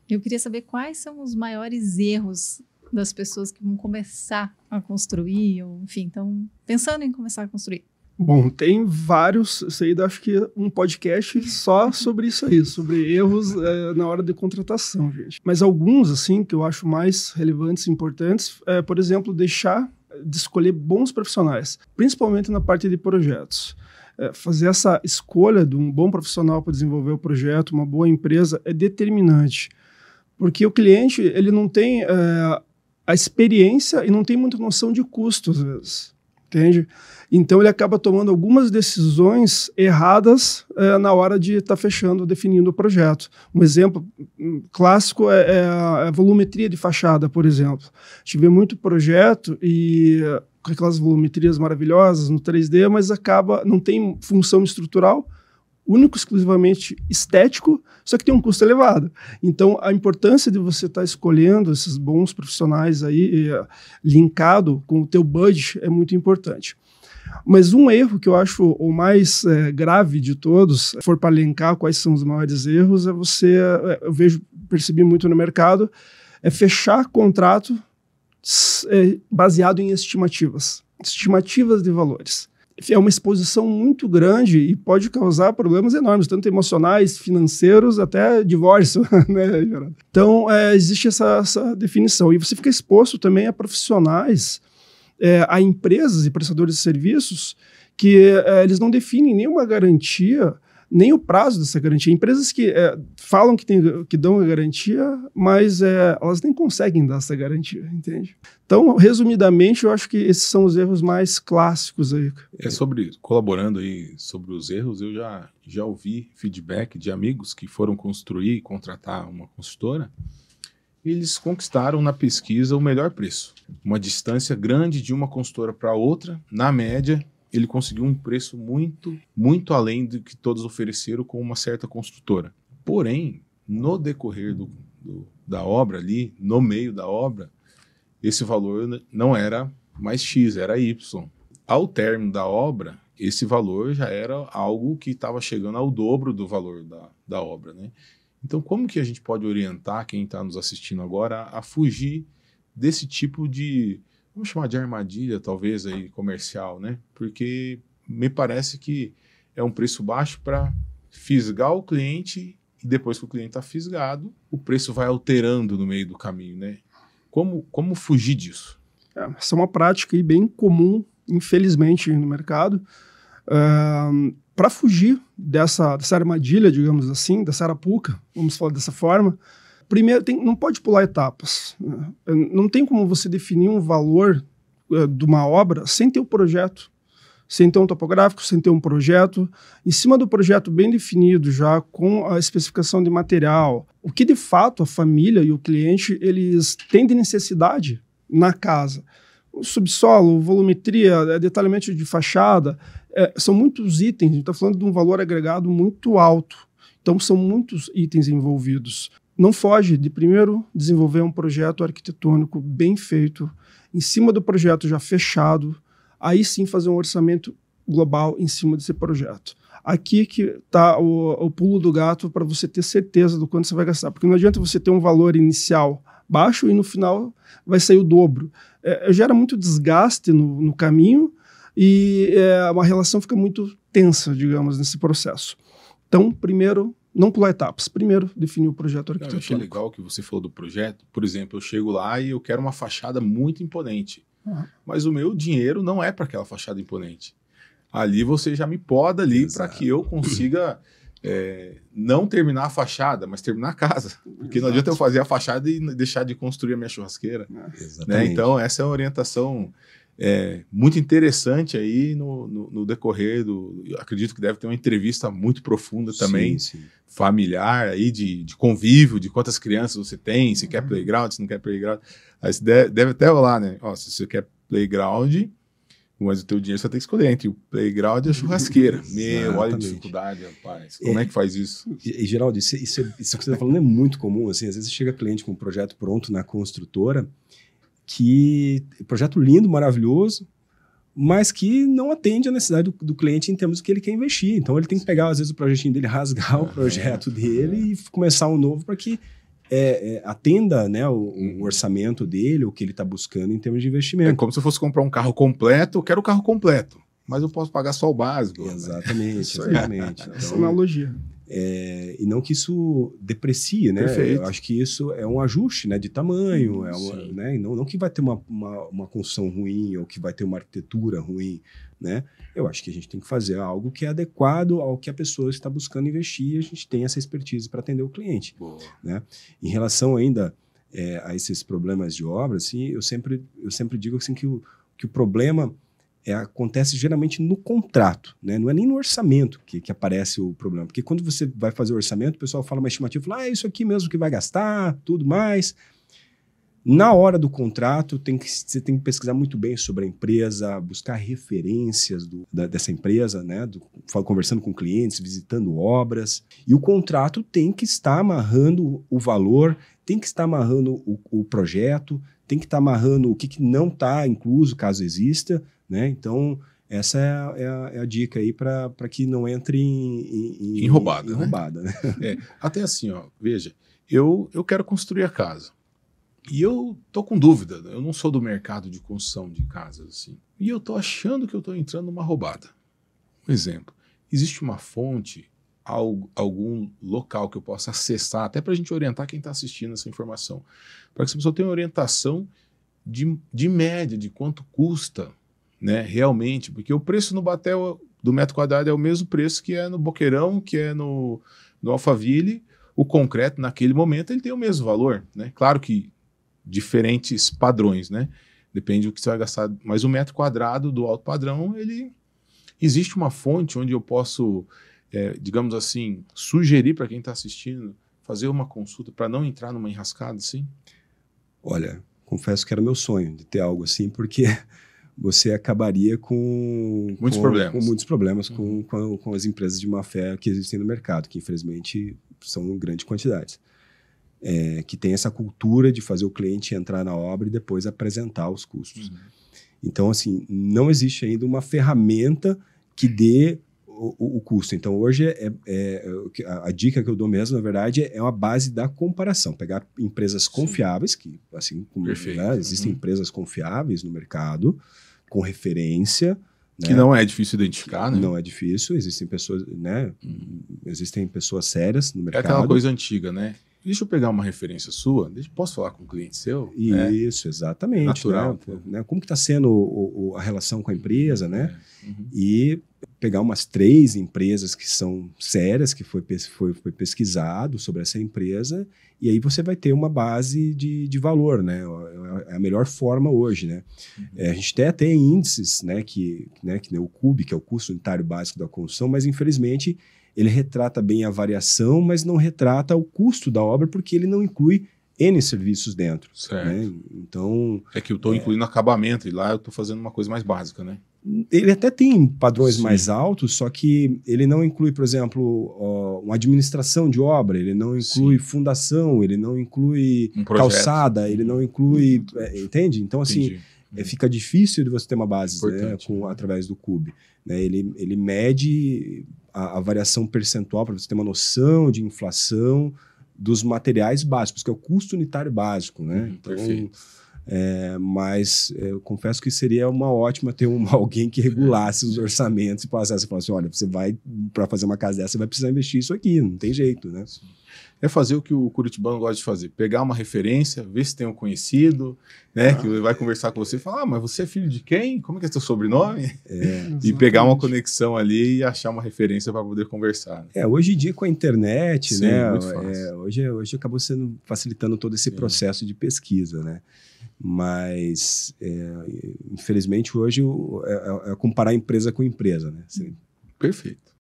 Eu queria saber quais são os maiores erros das pessoas que vão começar a construir, ou enfim, estão pensando em começar a construir. Bom, tem vários, isso aí acho que um podcast só sobre isso aí, sobre erros na hora de contratação, gente. Mas alguns, assim, que eu acho mais relevantes e importantes, por exemplo, deixar de escolher bons profissionais, principalmente na parte de projetos. Fazer essa escolha de um bom profissional para desenvolver o projeto, uma boa empresa, é determinante. Porque o cliente, ele não tem a experiência e não tem muita noção de custo, às vezes. Entende? Então, ele acaba tomando algumas decisões erradas na hora de estar fechando, definindo o projeto. Um exemplo clássico é a volumetria de fachada, por exemplo. A gente vê muito projeto e com aquelas volumetrias maravilhosas no 3D, mas não tem função estrutural, único, exclusivamente estético, só que tem um custo elevado. Então, a importância de você estar escolhendo esses bons profissionais aí, linkado com o teu budget, é muito importante. Mas um erro que eu acho o mais grave de todos, se for para linkar quais são os maiores erros, percebi muito no mercado, é fechar contrato baseado em estimativas de valores. É uma exposição muito grande e pode causar problemas enormes, tanto emocionais, financeiros, até divórcio, né, Geraldo? Então, existe essa definição. E você fica exposto também a profissionais, a empresas e prestadores de serviços que eles não definem nenhuma garantia, nem o prazo dessa garantia. Empresas que falam que dão a garantia, mas elas nem conseguem dar essa garantia, entende? Então, resumidamente, eu acho que esses são os erros mais clássicos aí. Colaborando aí sobre os erros, eu já ouvi feedback de amigos que foram construir e contratar uma consultora. Eles conquistaram na pesquisa o melhor preço. Uma distância grande de uma consultora para outra, na média, ele conseguiu um preço muito, muito além do que todos ofereceram com uma certa construtora. Porém, no decorrer da obra ali, no meio da obra, esse valor não era mais X, era Y. Ao término da obra, esse valor já era algo que estava chegando ao dobro do valor da obra, né? Então, como que a gente pode orientar quem está nos assistindo agora a fugir desse tipo de, vamos chamar de armadilha, talvez, aí, comercial, né? Porque me parece que é um preço baixo para fisgar o cliente e depois que o cliente está fisgado, o preço vai alterando no meio do caminho, né? Como fugir disso? Essa é uma prática aí bem comum, infelizmente, no mercado. Para fugir dessa armadilha, digamos assim, dessa arapuca, vamos falar dessa forma, primeiro, não pode pular etapas. Né? Não tem como você definir um valor de uma obra sem ter o projeto, sem ter um topográfico, sem ter um projeto. Em cima do projeto bem definido, já com a especificação de material, o que de fato a família e o cliente eles têm de necessidade na casa. O subsolo, volumetria, detalhamento de fachada, são muitos itens, a gente está falando de um valor agregado muito alto. Então, são muitos itens envolvidos. Não foge de, primeiro, desenvolver um projeto arquitetônico bem feito, em cima do projeto já fechado, aí sim fazer um orçamento global em cima desse projeto. Aqui que está o pulo do gato para você ter certeza do quanto você vai gastar, porque não adianta você ter um valor inicial baixo e no final vai sair o dobro. Gera muito desgaste no caminho e uma relação fica muito tensa, digamos, nesse processo. Então, primeiro, não pular etapas. Primeiro, definir o projeto arquitetônico. Eu achei legal que você falou do projeto. Por exemplo, eu chego lá e eu quero uma fachada muito imponente. Mas o meu dinheiro não é para aquela fachada imponente. Ali você já me poda ali para que eu consiga não terminar a fachada, mas terminar a casa. Porque não adianta eu fazer a fachada e deixar de construir a minha churrasqueira. Né? Então, essa é uma orientação muito interessante aí no decorrer acredito que deve ter uma entrevista muito profunda também, sim. Familiar, aí de convívio, de quantas crianças você tem, se quer playground, se não quer playground. Aí você deve até rolar, né? Se você quer playground, mas o teu dinheiro você tem que escolher entre o playground e a churrasqueira. Olha a dificuldade, rapaz. Como é que faz isso? E Geraldo, isso que você está falando é muito comum. Assim, às vezes chega cliente com um projeto pronto na construtora, projeto lindo, maravilhoso, mas que não atende a necessidade do cliente em termos do que ele quer investir. Então ele tem que pegar, às vezes, o projetinho dele, rasgar o projeto dele e começar um novo para que atenda, né, o orçamento dele, o que ele está buscando em termos de É investimento. como se eu fosse comprar um carro completo, eu quero o carro completo, mas eu posso pagar só o básico. Né? Exatamente, Isso aí. exatamente. Essa Então, analogia. e não que isso deprecie, né? Perfeito. Eu acho que isso é um ajuste, né, de tamanho, Sim. né? E não que vai ter uma construção ruim ou que vai ter uma arquitetura ruim, né? Eu acho que a gente tem que fazer algo que é adequado ao que a pessoa está buscando investir e a gente tem essa expertise para atender o cliente. Boa. Né? Em relação ainda a esses problemas de obra, assim, eu sempre digo assim, que o problema acontece geralmente no contrato, né? Não é nem no orçamento que aparece o problema, porque quando você vai fazer o orçamento, o pessoal fala uma estimativa, fala, é isso aqui mesmo que vai gastar, tudo mais. Na hora do contrato, você tem que pesquisar muito bem sobre a empresa, buscar referências dessa empresa, né? Conversando com clientes, visitando obras. E o contrato tem que estar amarrando o valor, tem que estar amarrando o projeto, tem que estar amarrando o que não está incluso, caso exista, né? Então, essa é a dica aí para que não entre em roubada. Em roubada, né? Até assim, ó, veja, eu quero construir a casa. E eu tô com dúvida, eu não sou do mercado de construção de casas, assim. E eu tô achando que eu tô entrando numa roubada. Um exemplo, existe uma fonte, algum local que eu possa acessar, até para a gente orientar quem está assistindo essa informação, para que essa pessoa tenha orientação de média, de quanto custa, né, realmente, porque o preço no Batel do metro quadrado é o mesmo preço que é no Boqueirão, que é no Alphaville. O concreto, naquele momento, ele tem o mesmo valor, né? Claro que diferentes padrões, né? Depende do que você vai gastar. Mas o metro quadrado do alto padrão, existe uma fonte onde eu posso, digamos assim, sugerir para quem está assistindo, fazer uma consulta para não entrar numa enrascada, assim? Olha, confesso que era meu sonho de ter algo assim, porque você acabaria com muitos problemas com as empresas de má fé que existem no mercado, que infelizmente são em grandes quantidades. Que tem essa cultura de fazer o cliente entrar na obra e depois apresentar os custos. Uhum. Então, assim, não existe ainda uma ferramenta que dê o custo. Então, hoje, a dica que eu dou mesmo, na verdade, é uma base da comparação. Pegar empresas confiáveis, que, assim, como, né, existem empresas confiáveis no mercado, com referência. Que não é difícil identificar, né? Não é difícil, existem pessoas, né? Existem pessoas sérias no mercado. É aquela coisa antiga, né? Deixa eu pegar uma referência sua, posso falar com um cliente seu? Isso, exatamente. Natural. Né? Como que está sendo a relação com a empresa, né? E pegar umas 3 empresas que são sérias, que foi pesquisado sobre essa empresa, e aí você vai ter uma base de valor, né? É a melhor forma hoje, né? A gente tem até índices, né? Que nem o CUB, que é o custo unitário básico da construção, mas infelizmente ele retrata bem a variação, mas não retrata o custo da obra, porque ele não inclui N serviços dentro. Certo. Né? Então, é que eu estou incluindo acabamento, e lá eu estou fazendo uma coisa mais básica, né? Ele até tem padrões mais altos, só que ele não inclui, por exemplo, uma administração de obra, ele não inclui fundação, ele não inclui calçada, ele não inclui... entende? Então, assim, fica difícil de você ter uma base, né, através do CUB. Né? Ele mede a variação percentual para você ter uma noção de inflação dos materiais básicos, que é o custo unitário básico, né? Então, perfeito. Mas eu confesso que seria uma ótima ter alguém que regulasse os orçamentos e passasse assim, olha, você vai, para fazer uma casa dessa, você vai precisar investir isso aqui, não tem jeito, né? É fazer o que o curitibano gosta de fazer, pegar uma referência, ver se tem um conhecido, né, que vai conversar com você e falar, mas você é filho de quem? Como é que é seu sobrenome? E pegar uma conexão ali e achar uma referência para poder conversar. Né? Hoje em dia com a internet, sim, né, muito fácil. Hoje acabou facilitando todo esse processo de pesquisa, né? Mas, infelizmente, hoje é comparar empresa com empresa, né? Perfeito.